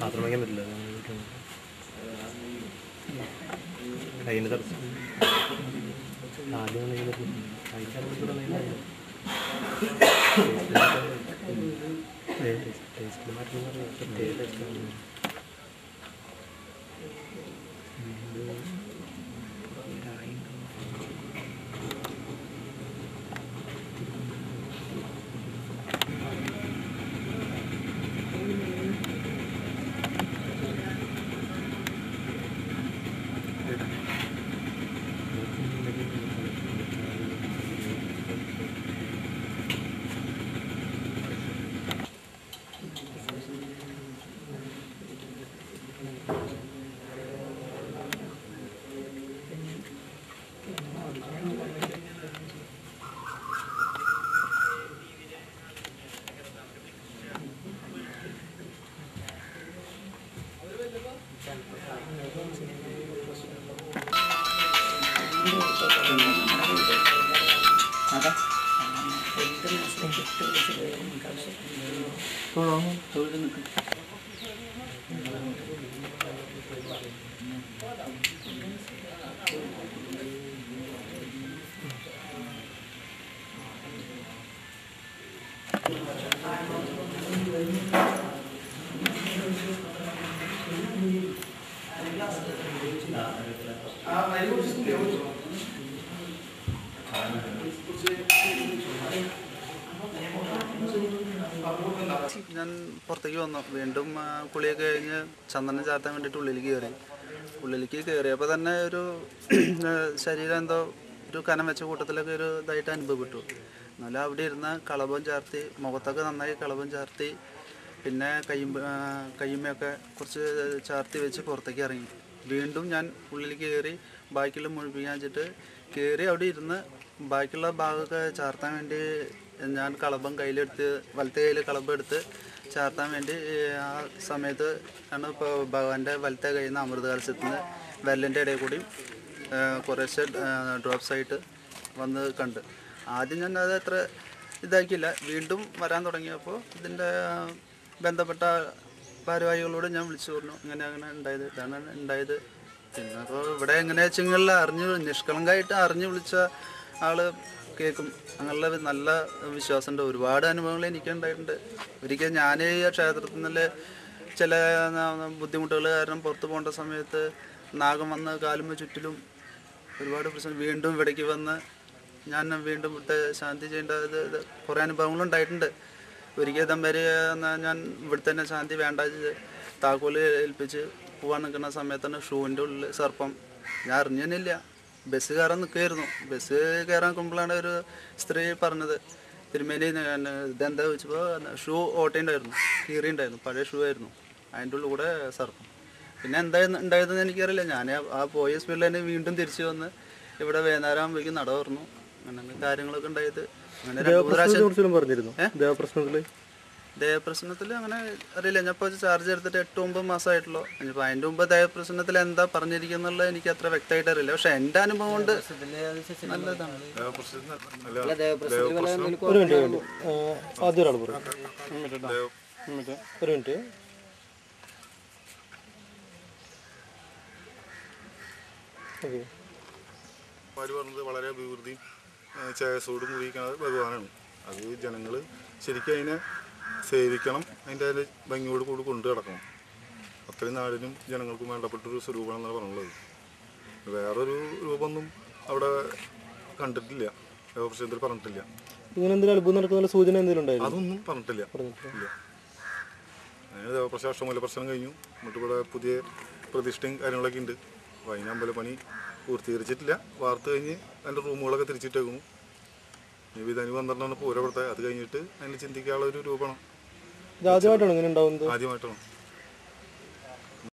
പാത്രം വയ്ക്കാൻ പറ്റില്ല, കയ്യിന് തറച്ച് ആദ്യം ടേസ്റ്റ് മാറ്റുന്ന ഞാൻ പുറത്തേക്ക് വന്നു. വീണ്ടും കുളിയൊക്കെ കഴിഞ്ഞ് ചന്ദനം ചാർത്താൻ വേണ്ടിയിട്ട് ഉള്ളിലേക്ക് കയറിയപ്പോൾ തന്നെ ഒരു ശരീരം എന്തോ ഒരു കനം വെച്ച കൂട്ടത്തിലൊക്കെ ഒരു ഇതായിട്ട് അനുഭവപ്പെട്ടു. എന്നാലും അവിടെ ഇരുന്ന് കളഭം ചാർത്തി, മുഖത്തൊക്കെ നന്നായി കളഭം ചാർത്തി, പിന്നെ കയ്യുമ്മയൊക്കെ കുറച്ച് ചാർത്തി വെച്ച് പുറത്തേക്ക് ഇറങ്ങി. വീണ്ടും ഞാൻ ഉള്ളിലേക്ക് കയറി ബാക്കിൽ മുഴുപ്പിക്കാൻ വെച്ചിട്ട് കയറി അവിടെ ഇരുന്ന് ബാക്കിയുള്ള ഭാഗമൊക്കെ ചാർത്താൻ വേണ്ടി ഞാൻ കളഭം കയ്യിലെടുത്ത്, വലത്തെ കയ്യിൽ കളഭം എടുത്ത് ചാർത്താൻ വേണ്ടി ആ സമയത്ത് ആണ് ഇപ്പോൾ ഭഗവാന്റെ വലത്തെ കയ്യിൽ നിന്ന് അമൃത കലശത്തിന് വെല്ലിൻ്റെ ഇടയിൽ കൂടി കുറേശ്ശെ ഡ്രോപ്സ് ആയിട്ട് വന്ന് കണ്ട്. ആദ്യം ഞാൻ അത് അത്ര ഇതാക്കിയില്ല. വീണ്ടും വരാൻ തുടങ്ങിയപ്പോൾ ഇതിൻ്റെ ബന്ധപ്പെട്ട ഭാരവാഹികളോട് ഞാൻ വിളിച്ചു പറഞ്ഞു, അങ്ങനെ ഉണ്ടായത്, ഇതാണ് ഉണ്ടായത്. പിന്നെ അപ്പോൾ ഇവിടെ എങ്ങനെ വെച്ചെങ്കിൽ നിഷ്കളങ്കമായിട്ട് അറിഞ്ഞു വിളിച്ച ആൾ കേൾക്കും, അങ്ങനെയുള്ള നല്ല വിശ്വാസമുണ്ട്. ഒരുപാട് അനുഭവങ്ങൾ എനിക്കുണ്ടായിട്ടുണ്ട്. ഒരിക്കൽ ഞാൻ ഈ ക്ഷേത്രത്തിൽ നിന്ന് ചില ബുദ്ധിമുട്ടുകൾ കാരണം പുറത്ത് പോകേണ്ട സമയത്ത് നാഗം വന്ന് കാലുമ്മ ചുറ്റിലും ഒരുപാട് പ്രശ്നം. വീണ്ടും ഇവിടേക്ക് വന്ന് ഞാൻ വീണ്ടും ഇവിടുത്തെ ശാന്തി ചെയ്യേണ്ട കുറേ അനുഭവങ്ങളുണ്ടായിട്ടുണ്ട്. ഒരിക്കൽ ദമ്പരി ഞാൻ ഇവിടെ തന്നെ ശാന്തി വേണ്ട താക്കോല് ഏൽപ്പിച്ച് പോകാൻ നിൽക്കുന്ന സമയത്താണ് ഷൂവിൻ്റെ ഉള്ളിൽ സർപ്പം. ഞാൻ അറിഞ്ഞില്ല. ബസ് കയറാൻ നിൽക്കുകയായിരുന്നു. ബസ് കയറാൻ നിൽക്കുമ്പോഴാണ് ഒരു സ്ത്രീ പറഞ്ഞത്, തിരുമേനി ഇതെന്താ ചോദിച്ചപ്പോൾ ഷൂ ഓട്ടയുണ്ടായിരുന്നു, കീറിയുണ്ടായിരുന്നു, പഴയ ഷൂ ആയിരുന്നു, അതിൻ്റെ ഉള്ളിൽ കൂടെ സർപ്പം. പിന്നെ ഉണ്ടായതെന്ന് എനിക്കറിയില്ല. ഞാൻ ആ പോയ സ്പീഡിൽ തന്നെ വീണ്ടും തിരിച്ചു വന്ന് ഇവിടെ വൈകുന്നേരം ആകുമ്പോഴേക്കും നട തുറന്നു. അങ്ങനെ കാര്യങ്ങളൊക്കെ ഉണ്ടായത്. അങ്ങനെ ദേവപ്രശ്നത്തിൽ അങ്ങനെ അറിയില്ല. ഞാൻ ഇപ്പോൾ ചാർജ് എടുത്തിട്ട് 8-9 മാസമായിട്ടുള്ളൂ. ഇനിയിപ്പോൾ അതിൻ്റെ മുമ്പ് ദേവപ്രശ്നത്തിൽ എന്താ പറഞ്ഞിരിക്കുന്നുള്ളത് എനിക്ക് അത്ര വ്യക്തമായിട്ട് അറിയില്ല. പക്ഷെ എൻ്റെ അനുഭവം കൊണ്ട് നല്ലതാണ്. പറഞ്ഞത് വളരെ അഭിവൃദ്ധി ചേസോട് കൂടിയിരിക്കുന്നത് ഭഗവാനാണ്. അത് ജനങ്ങൾ ശരിക്കും അതിനെ സേവിക്കണം, അതിൻ്റെ ഭംഗിയോട് കൂടി കൊണ്ടു കിടക്കണം. അത്രയും നാടിനും ജനങ്ങൾക്കും വേണ്ടപ്പെട്ടൊരു സ്വരൂപമാണ് എന്നാണ് പറഞ്ഞുള്ളത്. വേറൊരു രൂപമൊന്നും അവിടെ കണ്ടിട്ടില്ല, ദേവപ്രശ്നത്തിൽ പറഞ്ഞിട്ടില്ല. ഇങ്ങനെ എന്തെങ്കിലും അത്ഭുതം നടക്കുന്ന സൂചന എന്തെങ്കിലും ഉണ്ടായിരുന്നു? അതൊന്നും പറഞ്ഞിട്ടില്ല. ഇല്ല. അങ്ങനെ ദേവപ്രശ്നം അഷ്ടമൂല പ്രശ്നം കഴിഞ്ഞു. എന്നിട്ട് ഇവിടെ പുതിയ പ്രതിഷ്ഠയും കാര്യങ്ങളൊക്കെ ഉണ്ട്. അപ്പോൾ അതിന് അമ്പലപ്പണി പൂർത്തീകരിച്ചിട്ടില്ല. വാർത്ത് കഴിഞ്ഞ് അതിൻ്റെ റൂമുകളൊക്കെ തിരിച്ചിട്ടേക്കുന്നു. ഈ വിധാനി വന്നിട്ടാണ് പൂരം ഇവിടുത്തെ. അത് കഴിഞ്ഞിട്ട് അതിന് ചിന്തിക്കാനുള്ള ഒരു രൂപമാണ്. ആദ്യമായിട്ടാണ് ഇങ്ങനെ ഉണ്ടാവുന്നത്? ആദ്യമായിട്ടാണ്.